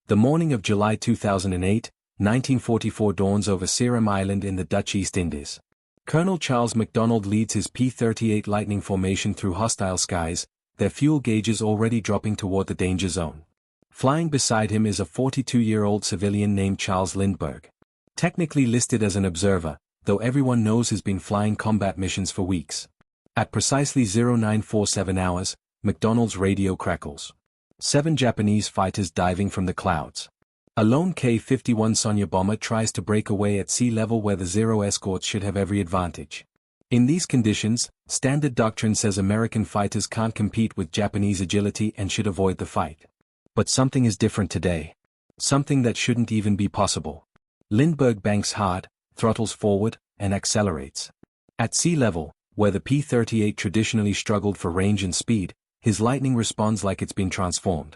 The morning of July 2008, 1944 dawns over Seram Island in the Dutch East Indies. Colonel Charles MacDonald leads his P-38 Lightning formation through hostile skies, their fuel gauges already dropping toward the danger zone. Flying beside him is a 42-year-old civilian named Charles Lindbergh. Technically listed as an observer, though everyone knows he's been flying combat missions for weeks. At precisely 0947 hours, MacDonald's radio crackles. 7 Japanese fighters diving from the clouds. A lone K-51 Sonya bomber tries to break away at sea level where the Zero escorts should have every advantage. In these conditions, standard doctrine says American fighters can't compete with Japanese agility and should avoid the fight. But something is different today. Something that shouldn't even be possible. Lindbergh banks hard, throttles forward, and accelerates. At sea level, where the P-38 traditionally struggled for range and speed, his Lightning responds like it's been transformed.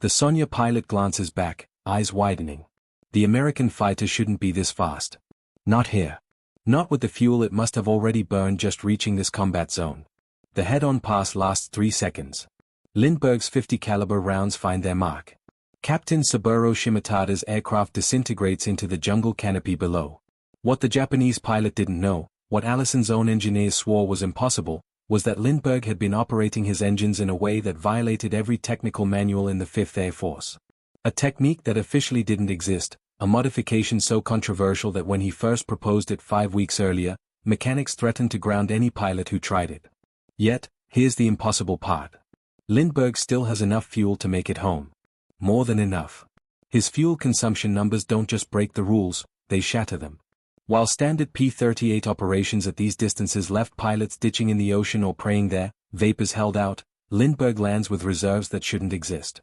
The Sonya pilot glances back, eyes widening. The American fighter shouldn't be this fast. Not here. Not with the fuel it must have already burned just reaching this combat zone. The head-on pass lasts 3 seconds. Lindbergh's 50 caliber rounds find their mark. Captain Saburo Shimatada's aircraft disintegrates into the jungle canopy below. What the Japanese pilot didn't know, what Allison's own engineers swore was impossible, was that Lindbergh had been operating his engines in a way that violated every technical manual in the 5th Air Force. A technique that officially didn't exist, a modification so controversial that when he first proposed it 5 weeks earlier, mechanics threatened to ground any pilot who tried it. Yet, here's the impossible part. Lindbergh still has enough fuel to make it home. More than enough. His fuel consumption numbers don't just break the rules, they shatter them. While standard P-38 operations at these distances left pilots ditching in the ocean or praying there, vapors held out, Lindbergh lands with reserves that shouldn't exist.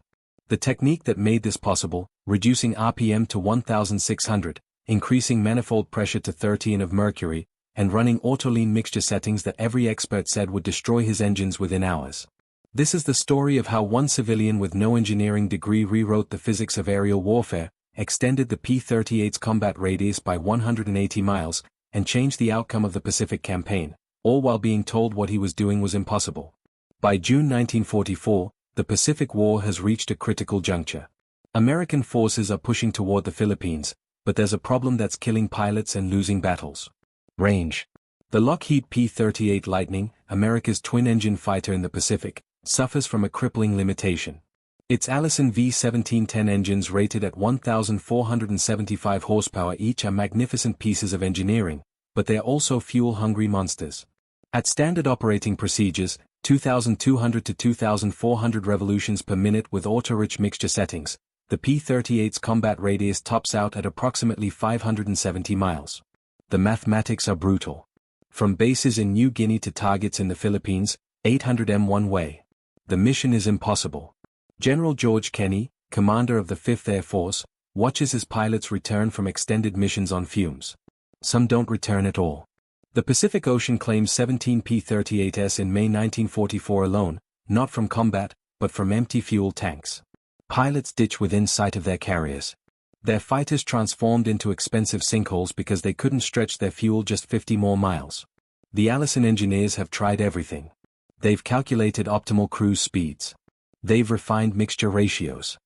The technique that made this possible, reducing RPM to 1,600, increasing manifold pressure to 13 of mercury, and running autolean mixture settings that every expert said would destroy his engines within hours. This is the story of how one civilian with no engineering degree rewrote the physics of aerial warfare, extended the P-38's combat radius by 180 miles, and changed the outcome of the Pacific campaign, all while being told what he was doing was impossible. By June 1944, the Pacific War has reached a critical juncture. American forces are pushing toward the Philippines, but there's a problem that's killing pilots and losing battles. Range. The Lockheed P-38 Lightning, America's twin-engine fighter in the Pacific, suffers from a crippling limitation. Its Allison V1710 engines rated at 1,475 horsepower each are magnificent pieces of engineering, but they're also fuel-hungry monsters. At standard operating procedures, 2,200 to 2,400 revolutions per minute with auto-rich mixture settings, the P-38's combat radius tops out at approximately 570 miles. The mathematics are brutal. From bases in New Guinea to targets in the Philippines, 800 m one way. The mission is impossible. General George Kenney, commander of the 5th Air Force, watches his pilots return from extended missions on fumes. Some don't return at all. The Pacific Ocean claims 17 P-38s in May 1944 alone, not from combat, but from empty fuel tanks. Pilots ditch within sight of their carriers. Their fighters transformed into expensive sinkholes because they couldn't stretch their fuel just 50 more miles. The Allison engineers have tried everything. They've calculated optimal cruise speeds. They've refined mixture ratios.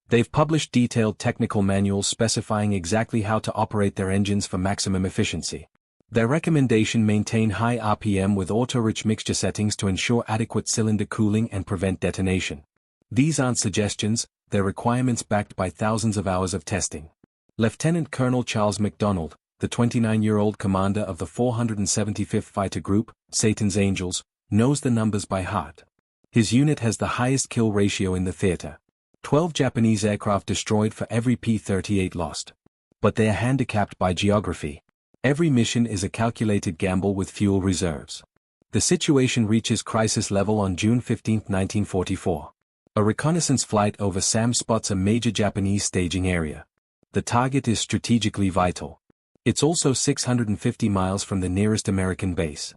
They've published detailed technical manuals specifying exactly how to operate their engines for maximum efficiency. Their recommendation: maintain high RPM with auto-rich mixture settings to ensure adequate cylinder cooling and prevent detonation. These aren't suggestions, they're requirements backed by thousands of hours of testing. Lieutenant Colonel Charles MacDonald, the 29-year-old commander of the 475th Fighter Group, Satan's Angels, knows the numbers by heart. His unit has the highest kill ratio in the theater. 12 Japanese aircraft destroyed for every P-38 lost. But they are handicapped by geography. Every mission is a calculated gamble with fuel reserves. The situation reaches crisis level on June 15, 1944. A reconnaissance flight over Sam spots a major Japanese staging area. The target is strategically vital. It's also 650 miles from the nearest American base.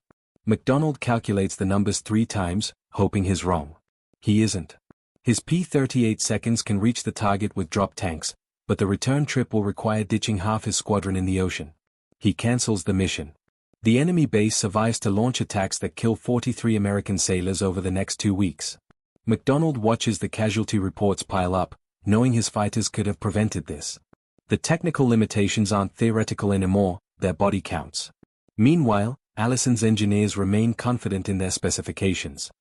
MacDonald calculates the numbers 3 times, hoping he's wrong. He isn't. His P-38 seconds can reach the target with drop tanks, but the return trip will require ditching half his squadron in the ocean. He cancels the mission. The enemy base survives to launch attacks that kill 43 American sailors over the next 2 weeks. MacDonald watches the casualty reports pile up, knowing his fighters could have prevented this. The technical limitations aren't theoretical anymore, they're body counts. Meanwhile, Allison's engineers remain confident in their specifications.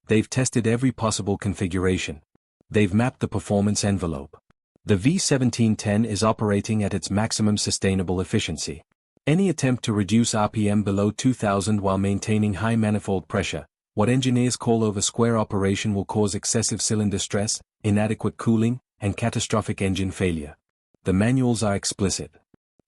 They've tested every possible configuration. They've mapped the performance envelope. The V1710 is operating at its maximum sustainable efficiency. Any attempt to reduce RPM below 2000 while maintaining high manifold pressure, what engineers call over-square operation, will cause excessive cylinder stress, inadequate cooling, and catastrophic engine failure. The manuals are explicit.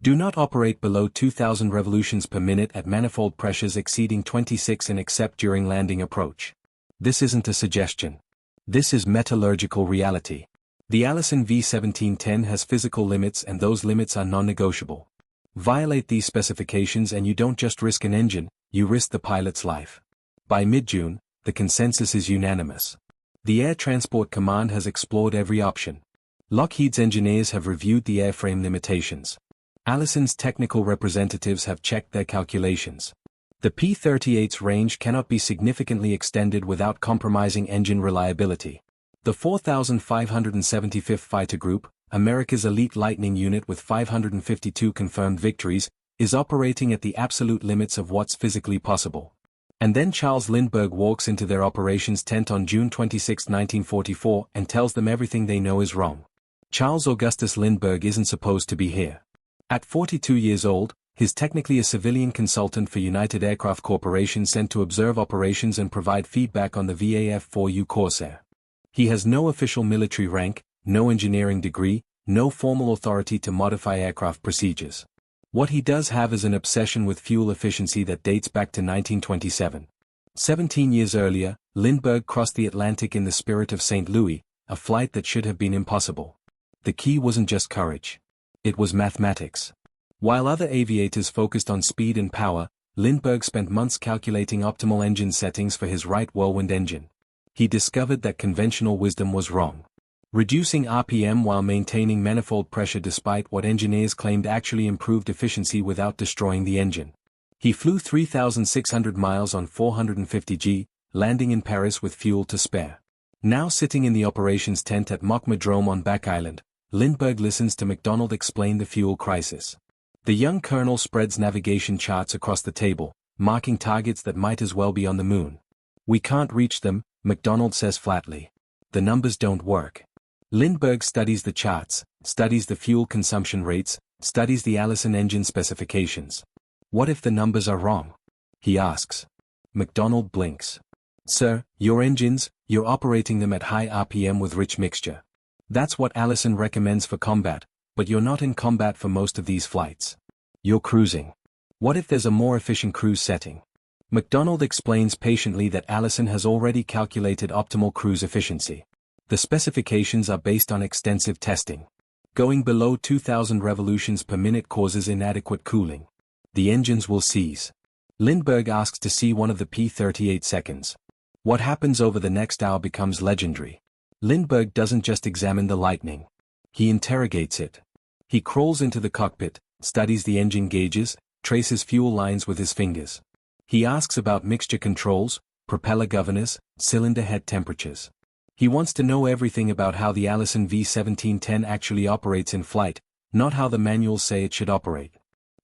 Do not operate below 2000 revolutions per minute at manifold pressures exceeding 26 and except during landing approach. This isn't a suggestion. This is metallurgical reality. The Allison V1710 has physical limits, and those limits are non-negotiable. Violate these specifications and you don't just risk an engine, you risk the pilot's life. By mid-June, the consensus is unanimous. The Air Transport Command has explored every option. Lockheed's engineers have reviewed the airframe limitations. Allison's technical representatives have checked their calculations. The P-38's range cannot be significantly extended without compromising engine reliability. The 4,575th Fighter Group, America's elite Lightning unit with 552 confirmed victories, is operating at the absolute limits of what's physically possible. And then Charles Lindbergh walks into their operations tent on June 26, 1944, and tells them everything they know is wrong. Charles Augustus Lindbergh isn't supposed to be here. At 42 years old, he's technically a civilian consultant for United Aircraft Corporation sent to observe operations and provide feedback on the VAF-4U Corsair. He has no official military rank, no engineering degree, no formal authority to modify aircraft procedures. What he does have is an obsession with fuel efficiency that dates back to 1927. 17 years earlier, Lindbergh crossed the Atlantic in the Spirit of St. Louis, a flight that should have been impossible. The key wasn't just courage. It was mathematics. While other aviators focused on speed and power, Lindbergh spent months calculating optimal engine settings for his Wright whirlwind engine. He discovered that conventional wisdom was wrong. Reducing RPM while maintaining manifold pressure despite what engineers claimed actually improved efficiency without destroying the engine. He flew 3,600 miles on 450 G, landing in Paris with fuel to spare. Now sitting in the operations tent at Mockmedrome on Back Island, Lindbergh listens to MacDonald explain the fuel crisis. The young colonel spreads navigation charts across the table, marking targets that might as well be on the moon. "We can't reach them," MacDonald says flatly. "The numbers don't work." Lindbergh studies the charts, studies the fuel consumption rates, studies the Allison engine specifications. "What if the numbers are wrong?" he asks. MacDonald blinks. "Sir, your engines, you're operating them at high RPM with rich mixture. That's what Allison recommends for combat, but you're not in combat for most of these flights. You're cruising. What if there's a more efficient cruise setting?" MacDonald explains patiently that Allison has already calculated optimal cruise efficiency. The specifications are based on extensive testing. Going below 2,000 revolutions per minute causes inadequate cooling. The engines will seize. Lindbergh asks to see one of the P-38 seconds. What happens over the next hour becomes legendary. Lindbergh doesn't just examine the Lightning. He interrogates it. He crawls into the cockpit, studies the engine gauges, traces fuel lines with his fingers. He asks about mixture controls, propeller governors, cylinder head temperatures. He wants to know everything about how the Allison V1710 actually operates in flight, not how the manuals say it should operate.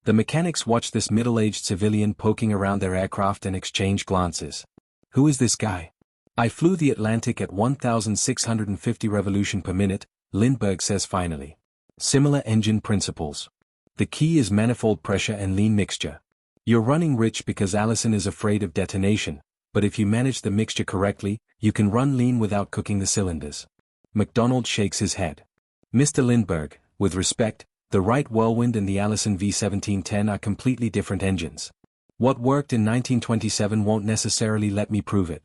The mechanics watch this middle-aged civilian poking around their aircraft and exchange glances. "Who is this guy?" "I flew the Atlantic at 1,650 revolution per minute, Lindbergh says finally. Similar engine principles. The key is manifold pressure and lean mixture. You're running rich because Allison is afraid of detonation, but if you manage the mixture correctly, you can run lean without cooking the cylinders." MacDonald shakes his head. "Mr. Lindbergh, with respect, the Wright Whirlwind and the Allison V1710 are completely different engines. What worked in 1927 won't necessarily let me prove it."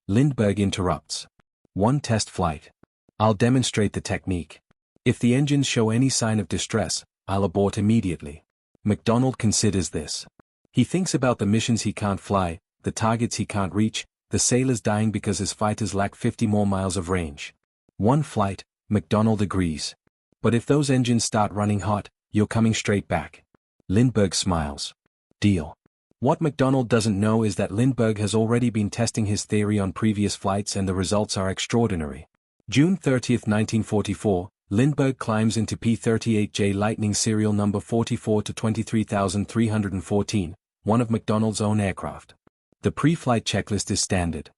Lindbergh interrupts. "One test flight. I'll demonstrate the technique. If the engines show any sign of distress, I'll abort immediately." MacDonald considers this. He thinks about the missions he can't fly, the targets he can't reach, the sailors dying because his fighters lack 50 more miles of range. "One flight," MacDonald agrees. "But if those engines start running hot, you're coming straight back." Lindbergh smiles. "Deal." What MacDonald doesn't know is that Lindbergh has already been testing his theory on previous flights and the results are extraordinary. June 30, 1944, Lindbergh climbs into P-38J Lightning serial number 44 to 23314, one of McDonald's own aircraft. The pre-flight checklist is standard.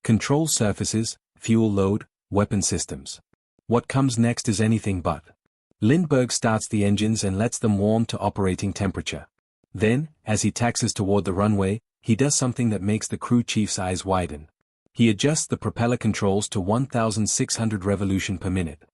Control surfaces, fuel load, weapon systems. What comes next is anything but. Lindbergh starts the engines and lets them warm to operating temperature. Then, as he taxis toward the runway, he does something that makes the crew chief's eyes widen. He adjusts the propeller controls to 1,600 revolution per minute.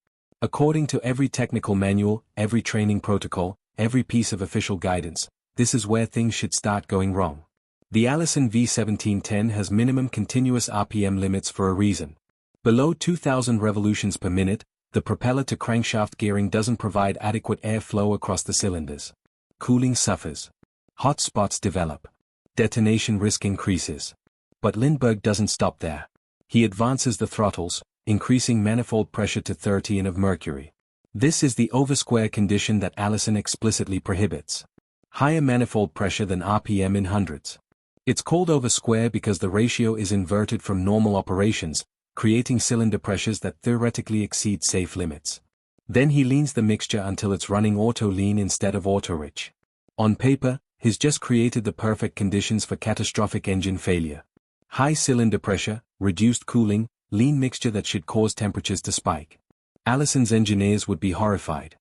According to every technical manual, every training protocol, every piece of official guidance, this is where things should start going wrong. The Allison V1710 has minimum continuous RPM limits for a reason. Below 2,000 revolutions per minute, the propeller to crankshaft gearing doesn't provide adequate airflow across the cylinders. Cooling suffers. Hot spots develop. Detonation risk increases. But Lindbergh doesn't stop there. He advances the throttles, increasing manifold pressure to 30 of mercury. This is the oversquare condition that Allison explicitly prohibits. Higher manifold pressure than RPM in hundreds. It's called oversquare because the ratio is inverted from normal operations, creating cylinder pressures that theoretically exceed safe limits. Then he leans the mixture until it's running auto-lean instead of auto-rich. On paper, he's just created the perfect conditions for catastrophic engine failure. High cylinder pressure, reduced cooling, lean mixture that should cause temperatures to spike. Allison's engineers would be horrified.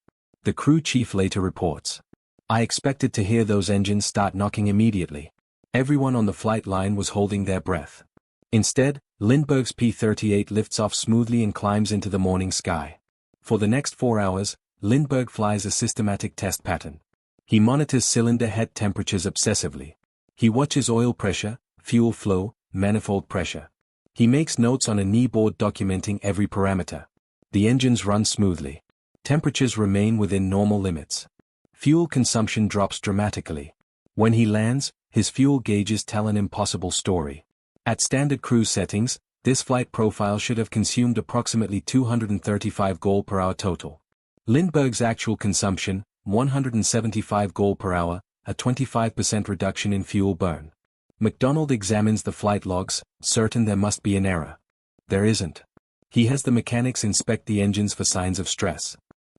The crew chief later reports. I expected to hear those engines start knocking immediately. Everyone on the flight line was holding their breath. Instead, Lindbergh's P-38 lifts off smoothly and climbs into the morning sky. For the next 4 hours, Lindbergh flies a systematic test pattern. He monitors cylinder head temperatures obsessively. He watches oil pressure, fuel flow, manifold pressure. He makes notes on a kneeboard documenting every parameter. The engines run smoothly. Temperatures remain within normal limits. Fuel consumption drops dramatically. When he lands, his fuel gauges tell an impossible story. At standard cruise settings, this flight profile should have consumed approximately 235 Gall per hour total. Lindbergh's actual consumption, 175 Gall per hour, a 25% reduction in fuel burn. McDonald examines the flight logs, certain there must be an error. There isn't. He has the mechanics inspect the engines for signs of stress.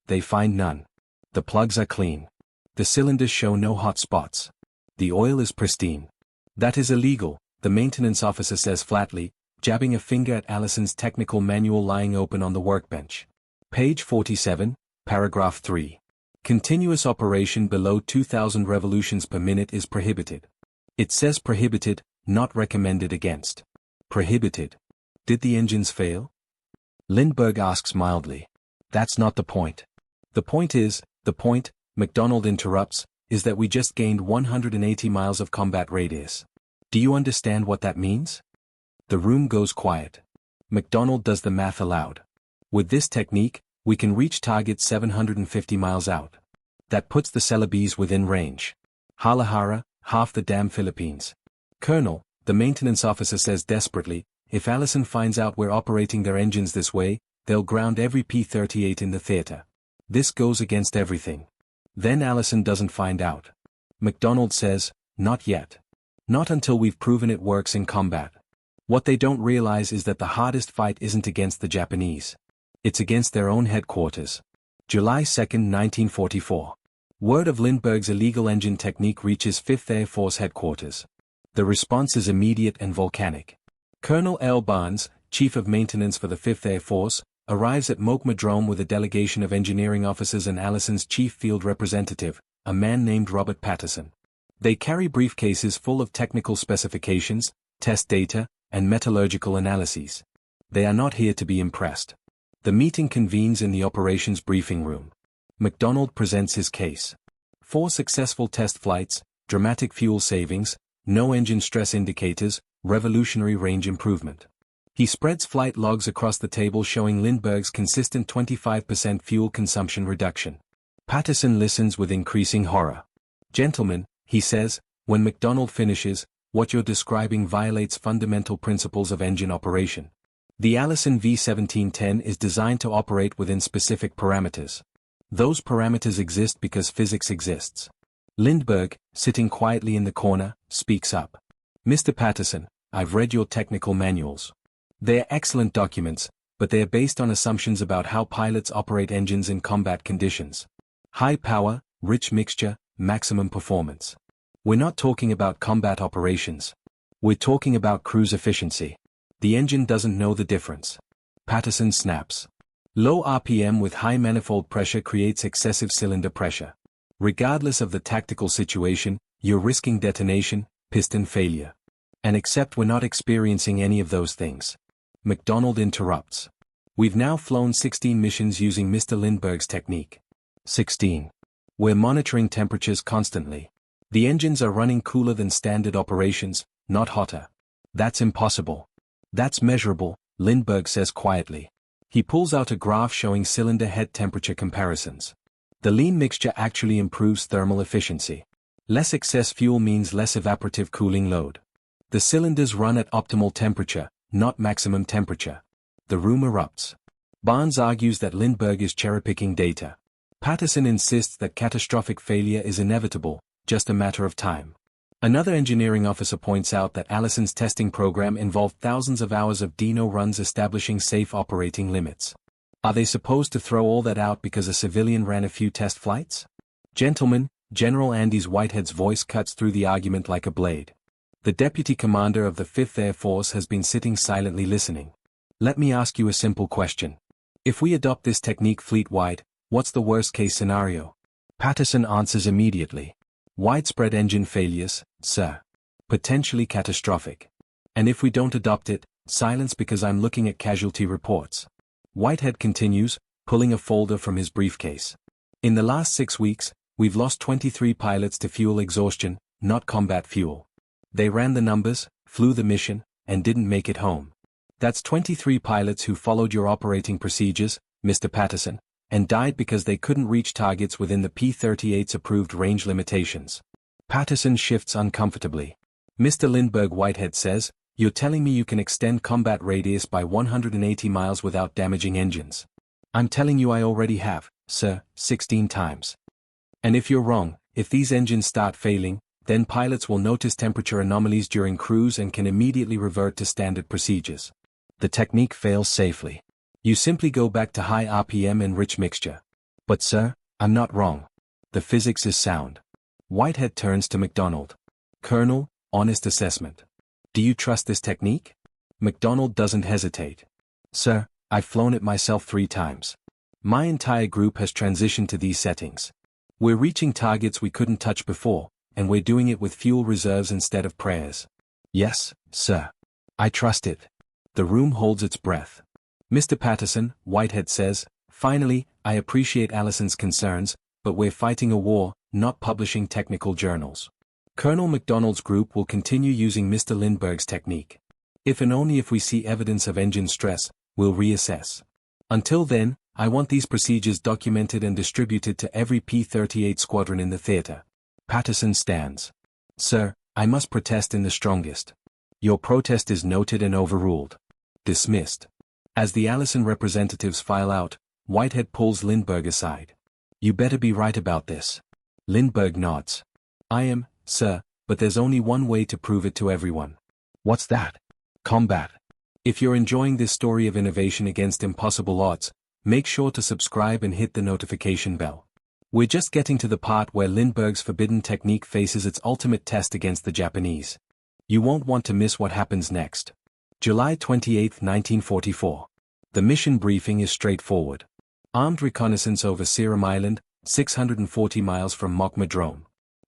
They find none. The plugs are clean. The cylinders show no hot spots. The oil is pristine. That is illegal, the maintenance officer says flatly, jabbing a finger at Allison's technical manual lying open on the workbench. Page 47, paragraph 3. Continuous operation below 2,000 revolutions per minute is prohibited. It says prohibited, not recommended against. Prohibited. Did the engines fail? Lindbergh asks mildly. That's not the point. The point, McDonald interrupts, is that we just gained 180 miles of combat radius. Do you understand what that means? The room goes quiet. McDonald does the math aloud. With this technique, we can reach target 750 miles out. That puts the Celebes within range. Halahara, half the damn Philippines. Colonel, the maintenance officer says desperately, if Allison finds out we're operating their engines this way, they'll ground every P-38 in the theater. This goes against everything. Then Allison doesn't find out. McDonald says, not yet. Not until we've proven it works in combat. What they don't realize is that the hardest fight isn't against the Japanese. It's against their own headquarters. July 2, 1944. Word of Lindbergh's illegal engine technique reaches 5th Air Force headquarters. The response is immediate and volcanic. Colonel L. Barnes, Chief of Maintenance for the 5th Air Force, arrives at Mokmadrome with a delegation of engineering officers and Allison's chief field representative, a man named Robert Patterson. They carry briefcases full of technical specifications, test data, and metallurgical analyses. They are not here to be impressed. The meeting convenes in the operations briefing room. McDonald presents his case. 4 successful test flights, dramatic fuel savings, no engine stress indicators, revolutionary range improvement. He spreads flight logs across the table showing Lindbergh's consistent 25% fuel consumption reduction. Patterson listens with increasing horror. Gentlemen, he says, when McDonald finishes, what you're describing violates fundamental principles of engine operation. The Allison V1710 is designed to operate within specific parameters. Those parameters exist because physics exists. Lindbergh, sitting quietly in the corner, speaks up. Mr. Patterson, I've read your technical manuals. They're excellent documents, but they are based on assumptions about how pilots operate engines in combat conditions. High power, rich mixture, maximum performance. We're not talking about combat operations. We're talking about cruise efficiency. The engine doesn't know the difference. Patterson snaps. Low RPM with high manifold pressure creates excessive cylinder pressure. Regardless of the tactical situation, you're risking detonation, piston failure. And except we're not experiencing any of those things. McDonald interrupts. We've now flown 16 missions using Mr. Lindbergh's technique. 16. We're monitoring temperatures constantly. The engines are running cooler than standard operations, not hotter. That's impossible. That's measurable, Lindbergh says quietly. He pulls out a graph showing cylinder head temperature comparisons. The lean mixture actually improves thermal efficiency. Less excess fuel means less evaporative cooling load. The cylinders run at optimal temperature, not maximum temperature. The room erupts. Barnes argues that Lindbergh is cherry-picking data. Patterson insists that catastrophic failure is inevitable, just a matter of time. Another engineering officer points out that Allison's testing program involved thousands of hours of dyno runs establishing safe operating limits. Are they supposed to throw all that out because a civilian ran a few test flights? Gentlemen, General Andy Whitehead's voice cuts through the argument like a blade. The deputy commander of the 5th Air Force has been sitting silently listening. Let me ask you a simple question. If we adopt this technique fleet-wide, what's the worst-case scenario? Patterson answers immediately. Widespread engine failures, sir. Potentially catastrophic. And if we don't adopt it, silence because I'm looking at casualty reports. Whitehead continues, pulling a folder from his briefcase. In the last 6 weeks, we've lost 23 pilots to fuel exhaustion, not combat fuel. They ran the numbers, flew the mission, and didn't make it home. That's 23 pilots who followed your operating procedures, Mr. Patterson, and died because they couldn't reach targets within the P-38's approved range limitations. Patterson shifts uncomfortably. Mr. Lindbergh, Whitehead says, you're telling me you can extend combat radius by 180 miles without damaging engines. I'm telling you I already have, sir, 16 times. And if you're wrong, if these engines start failing, then pilots will notice temperature anomalies during cruise and can immediately revert to standard procedures. The technique fails safely. You simply go back to high RPM and rich mixture. But sir, I'm not wrong. The physics is sound. Whitehead turns to McDonald. Colonel, honest assessment. Do you trust this technique? McDonald doesn't hesitate. Sir, I've flown it myself 3 times. My entire group has transitioned to these settings. We're reaching targets we couldn't touch before, and we're doing it with fuel reserves instead of prayers. Yes, sir. I trust it. The room holds its breath. Mr. Patterson, Whitehead says, finally, I appreciate Allison's concerns, but we're fighting a war, not publishing technical journals. Colonel McDonald's group will continue using Mr. Lindbergh's technique. If and only if we see evidence of engine stress, we'll reassess. Until then, I want these procedures documented and distributed to every P-38 squadron in the theater. Patterson stands. Sir, I must protest in the strongest. Your protest is noted and overruled. Dismissed. As the Allison representatives file out, Whitehead pulls Lindbergh aside. You better be right about this. Lindbergh nods. I am, sir, but there's only one way to prove it to everyone. What's that? Combat. If you're enjoying this story of innovation against impossible odds, make sure to subscribe and hit the notification bell. We're just getting to the part where Lindbergh's forbidden technique faces its ultimate test against the Japanese. You won't want to miss what happens next. July 28, 1944. The mission briefing is straightforward. Armed reconnaissance over Seram Island, 640 miles from Mokmadrome.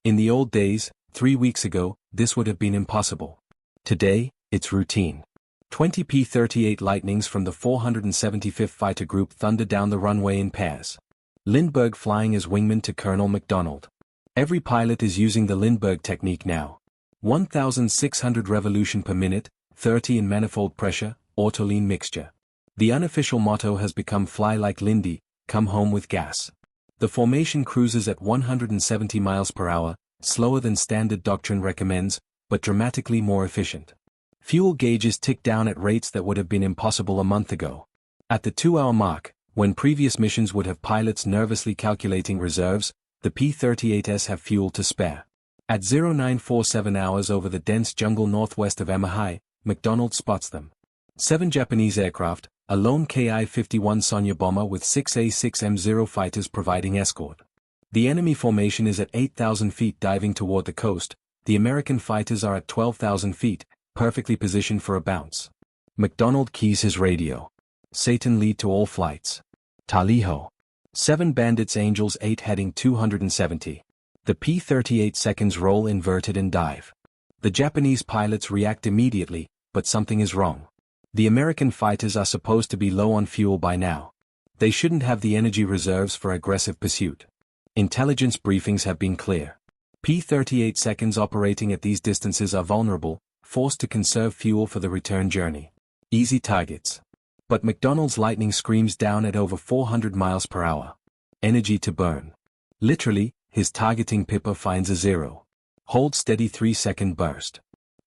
In the old days, 3 weeks ago, this would have been impossible. Today, it's routine. 20 P-38 Lightnings from the 475th Fighter Group thunder down the runway in pairs. Lindbergh flying as wingman to Colonel McDonald. Every pilot is using the Lindbergh technique now. 1,600 revolution per minute, 30 in manifold pressure, auto-lean mixture. The unofficial motto has become fly like Lindy, come home with gas. The formation cruises at 170 miles per hour, slower than standard doctrine recommends, but dramatically more efficient. Fuel gauges tick down at rates that would have been impossible a month ago. At the 2-hour mark, when previous missions would have pilots nervously calculating reserves, the P-38s have fuel to spare. At 0947 hours over the dense jungle northwest of Emahai, McDonald spots them. 7 Japanese aircraft, A lone Ki-51 Sonya bomber with 6 A-6M0 fighters providing escort. The enemy formation is at 8,000 feet diving toward the coast, the American fighters are at 12,000 feet, perfectly positioned for a bounce. McDonald keys his radio. Satan lead to all flights. Taliho. 7 Bandits Angels 8 heading 270. The P-38 seconds roll inverted and dive. The Japanese pilots react immediately, but something is wrong. The American fighters are supposed to be low on fuel by now. They shouldn't have the energy reserves for aggressive pursuit. Intelligence briefings have been clear. P-38 seconds operating at these distances are vulnerable, forced to conserve fuel for the return journey. Easy targets. But McDonald's Lightning screams down at over 400 miles per hour. Energy to burn. Literally, his targeting pipper finds a zero. Hold steady 3-second burst.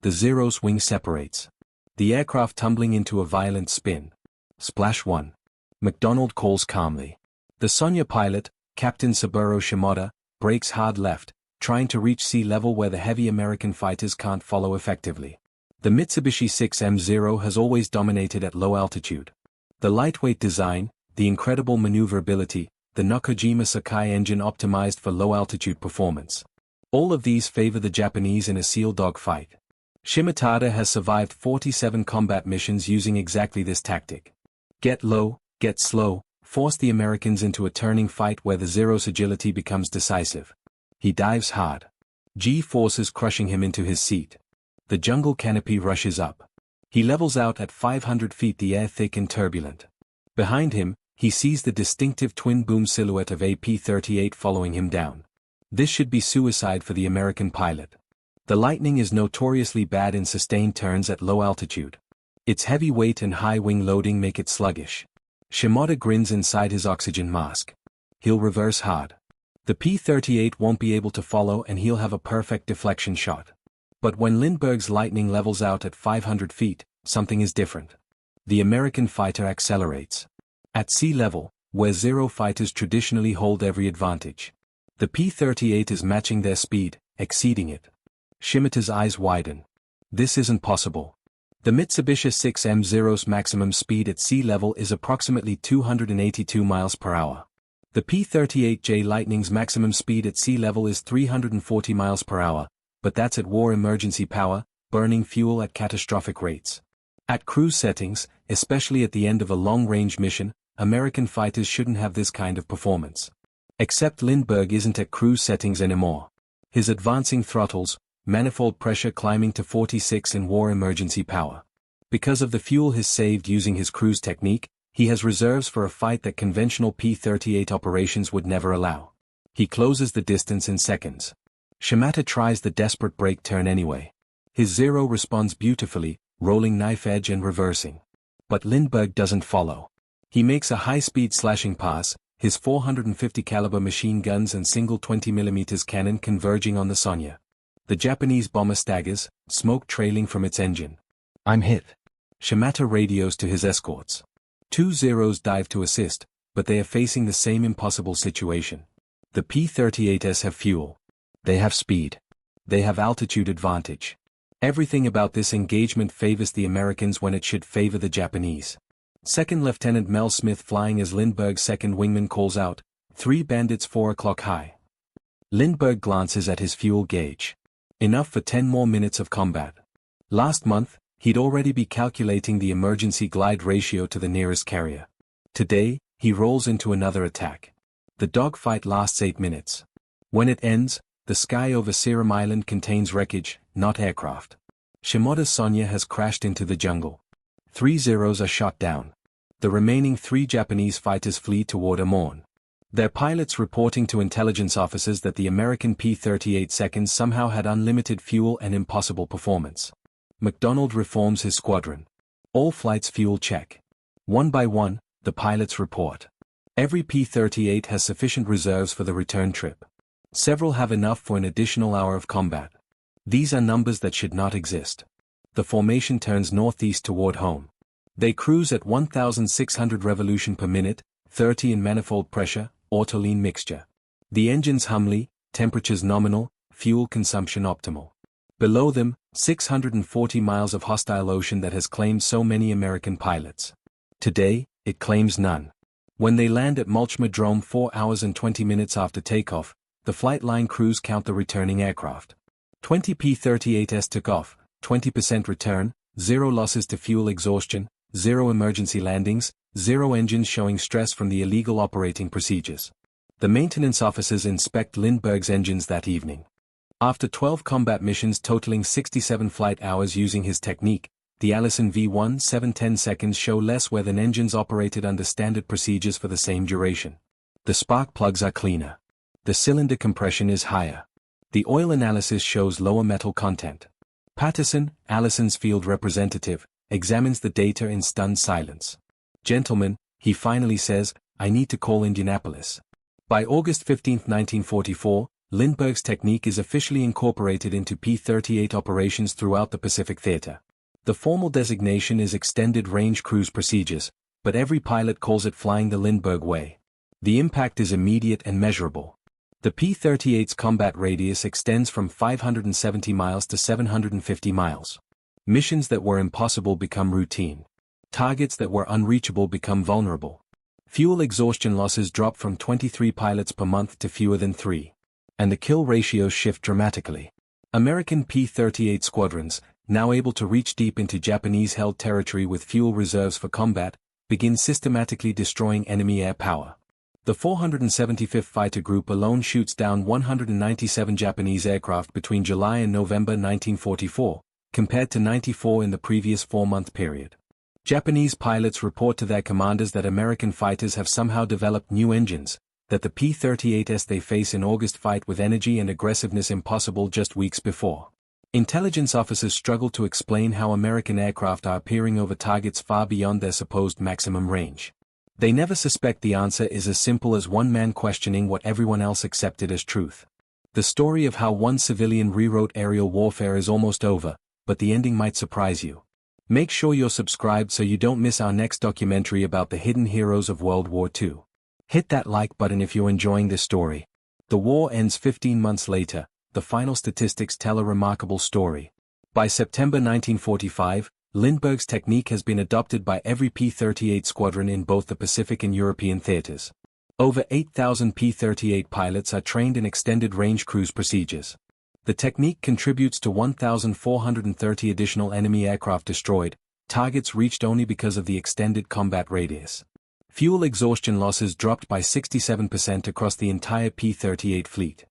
The zero's wing separates. The aircraft tumbling into a violent spin. Splash 1. McDonald calls calmly. The Sonya pilot, Captain Saburo Shimoda, brakes hard left, trying to reach sea level where the heavy American fighters can't follow effectively. The Mitsubishi 6M0 has always dominated at low altitude. The lightweight design, the incredible maneuverability, the Nakajima Sakai engine optimized for low-altitude performance. All of these favor the Japanese in a SEAL dogfight. Shimotada has survived 47 combat missions using exactly this tactic. Get low, get slow, force the Americans into a turning fight where the Zero's agility becomes decisive. He dives hard. G-forces crushing him into his seat. The jungle canopy rushes up. He levels out at 500 feet, the air thick and turbulent. Behind him, he sees the distinctive twin-boom silhouette of a P-38 following him down. This should be suicide for the American pilot. The Lightning is notoriously bad in sustained turns at low altitude. Its heavy weight and high wing loading make it sluggish. Shimoda grins inside his oxygen mask. He'll reverse hard. The P-38 won't be able to follow and he'll have a perfect deflection shot. But when Lindbergh's Lightning levels out at 500 feet, something is different. The American fighter accelerates. At sea level, where Zero fighters traditionally hold every advantage, the P-38 is matching their speed, exceeding it. Shimoda's eyes widen. This isn't possible. The Mitsubishi 6M0's maximum speed at sea level is approximately 282 miles per hour. The P-38J Lightning's maximum speed at sea level is 340 miles per hour, but that's at war emergency power, burning fuel at catastrophic rates. At cruise settings, especially at the end of a long-range mission, American fighters shouldn't have this kind of performance. Except Lindbergh isn't at cruise settings anymore. His advancing throttles, manifold pressure climbing to 46 in war emergency power. Because of the fuel he's saved using his cruise technique, he has reserves for a fight that conventional P-38 operations would never allow. He closes the distance in seconds. Shimoda tries the desperate brake turn anyway. His Zero responds beautifully, rolling knife edge and reversing. But Lindbergh doesn't follow. He makes a high-speed slashing pass, his 450 caliber machine guns and single 20mm cannon converging on the Sonya. The Japanese bomber staggers, smoke trailing from its engine. I'm hit. Shimoda radios to his escorts. 2 Zeros dive to assist, but they are facing the same impossible situation. The P-38s have fuel. They have speed. They have altitude advantage. Everything about this engagement favors the Americans when it should favor the Japanese. Second Lieutenant Mel Smith, flying as Lindbergh's second wingman, calls out, 3 Bandits 4 o'clock high. Lindbergh glances at his fuel gauge. Enough for 10 more minutes of combat. Last month, he'd already be calculating the emergency glide ratio to the nearest carrier. Today, he rolls into another attack. The dogfight lasts 8 minutes. When it ends, the sky over Seram Island contains wreckage, not aircraft. Shimoda's Sonya has crashed into the jungle. 3 Zeros are shot down. The remaining 3 Japanese fighters flee toward Amon. Their pilots reporting to intelligence officers that the American P-38 seconds somehow had unlimited fuel and impossible performance. McDonald reforms his squadron. All flights fuel check. One by one, the pilots report. Every P-38 has sufficient reserves for the return trip. Several have enough for an additional hour of combat. These are numbers that should not exist. The formation turns northeast toward home. They cruise at 1,600 revolution per minute, 30 in manifold pressure, auto-lean mixture. The engines hummely, temperatures nominal, fuel consumption optimal. Below them, 640 miles of hostile ocean that has claimed so many American pilots. Today, it claims none. When they land at Mulchmadrome 4 hours and 20 minutes after takeoff, the flight line crews count the returning aircraft. 20 P-38s took off, 20% return, 0 losses to fuel exhaustion, 0 emergency landings, 0 engines showing stress from the illegal operating procedures. The maintenance officers inspect Lindbergh's engines that evening. After 12 combat missions totaling 67 flight hours using his technique, the Allison V1 710 seconds show less wear than engines operated under standard procedures for the same duration. The spark plugs are cleaner. The cylinder compression is higher. The oil analysis shows lower metal content. Patterson, Allison's field representative, examines the data in stunned silence. "Gentlemen," he finally says, "I need to call Indianapolis." By August 15, 1944, Lindbergh's technique is officially incorporated into P-38 operations throughout the Pacific Theater. The formal designation is Extended Range Cruise Procedures, but every pilot calls it flying the Lindbergh way. The impact is immediate and measurable. The P-38's combat radius extends from 570 miles to 750 miles. Missions that were impossible become routine. Targets that were unreachable become vulnerable. Fuel exhaustion losses drop from 23 pilots per month to fewer than 3. And the kill ratios shift dramatically. American P-38 squadrons, now able to reach deep into Japanese-held territory with fuel reserves for combat, begin systematically destroying enemy air power. The 475th Fighter Group alone shoots down 197 Japanese aircraft between July and November 1944, compared to 94 in the previous 4-month period. Japanese pilots report to their commanders that American fighters have somehow developed new engines, that the P-38s they face in August fight with energy and aggressiveness impossible just weeks before. Intelligence officers struggle to explain how American aircraft are appearing over targets far beyond their supposed maximum range. They never suspect the answer is as simple as one man questioning what everyone else accepted as truth. The story of how one civilian rewrote aerial warfare is almost over, but the ending might surprise you. Make sure you're subscribed so you don't miss our next documentary about the hidden heroes of World War II. Hit that like button if you're enjoying this story. The war ends 15 months later. The final statistics tell a remarkable story. By September 1945, Lindbergh's technique has been adopted by every P-38 squadron in both the Pacific and European theaters. Over 8,000 P-38 pilots are trained in extended range cruise procedures. The technique contributes to 1,430 additional enemy aircraft destroyed, targets reached only because of the extended combat radius. Fuel exhaustion losses dropped by 67% across the entire P-38 fleet.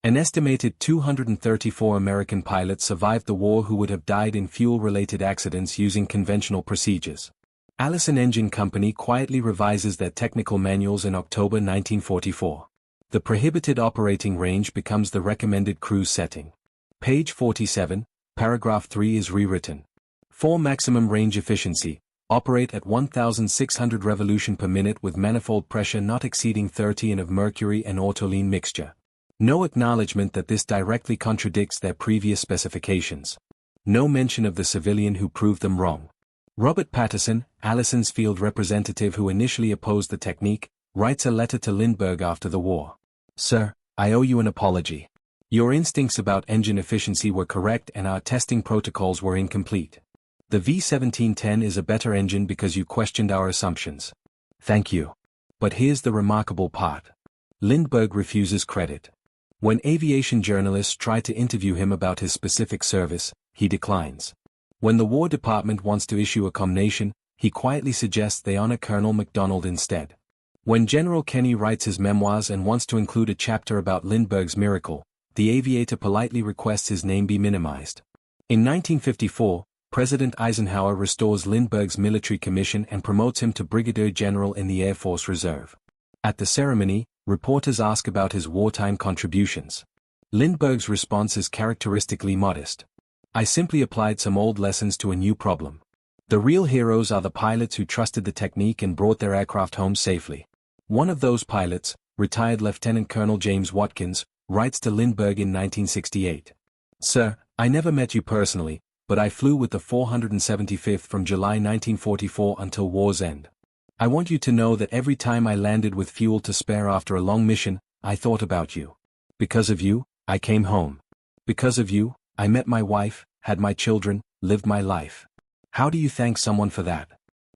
An estimated 234 American pilots survived the war who would have died in fuel-related accidents using conventional procedures. Allison Engine Company quietly revises their technical manuals in October 1944. The prohibited operating range becomes the recommended cruise setting. Page 47, paragraph 3 is rewritten. For maximum range efficiency, operate at 1,600 revolution per minute with manifold pressure not exceeding 30 and of mercury and autoline mixture. No acknowledgement that this directly contradicts their previous specifications. No mention of the civilian who proved them wrong. Robert Patterson, Allison's field representative who initially opposed the technique, writes a letter to Lindbergh after the war. "Sir, I owe you an apology. Your instincts about engine efficiency were correct and our testing protocols were incomplete. The V1710 is a better engine because you questioned our assumptions. Thank you. But here's the remarkable part. Lindbergh refuses credit. When aviation journalists try to interview him about his specific service, he declines. When the War Department wants to issue a commendation, he quietly suggests they honor Colonel MacDonald instead. When General Kenny writes his memoirs and wants to include a chapter about Lindbergh's miracle, the aviator politely requests his name be minimized. In 1954, President Eisenhower restores Lindbergh's military commission and promotes him to Brigadier General in the Air Force Reserve. At the ceremony, reporters ask about his wartime contributions. Lindbergh's response is characteristically modest. "I simply applied some old lessons to a new problem. The real heroes are the pilots who trusted the technique and brought their aircraft home safely." One of those pilots, retired Lieutenant Colonel James Watkins, writes to Lindbergh in 1968. "Sir, I never met you personally, but I flew with the 475th from July 1944 until war's end. I want you to know that every time I landed with fuel to spare after a long mission, I thought about you. Because of you, I came home. Because of you, I met my wife, had my children, lived my life. How do you thank someone for that?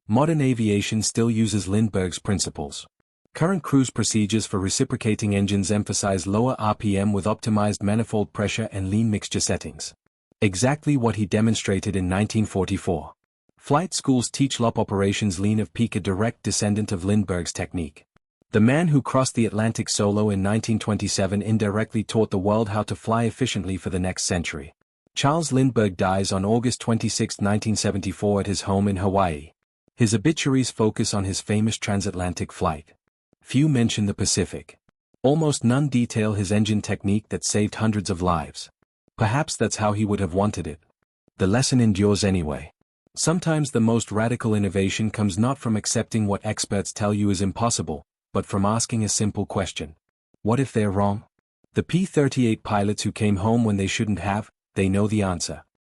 Modern aviation still uses Lindbergh's principles. Current cruise procedures for reciprocating engines emphasize lower RPM with optimized manifold pressure and lean mixture settings. Exactly what he demonstrated in 1944. Flight schools teach LOP operations. Lean of Peak, a direct descendant of Lindbergh's technique. The man who crossed the Atlantic solo in 1927 indirectly taught the world how to fly efficiently for the next century. Charles Lindbergh dies on August 26, 1974 at his home in Hawaii. His obituaries focus on his famous transatlantic flight. Few mention the Pacific. Almost none detail his engine technique that saved hundreds of lives. Perhaps that's how he would have wanted it. The lesson endures anyway. Sometimes the most radical innovation comes not from accepting what experts tell you is impossible, but from asking a simple question. What if they're wrong? The P-38 pilots who came home when they shouldn't have, they know the answer.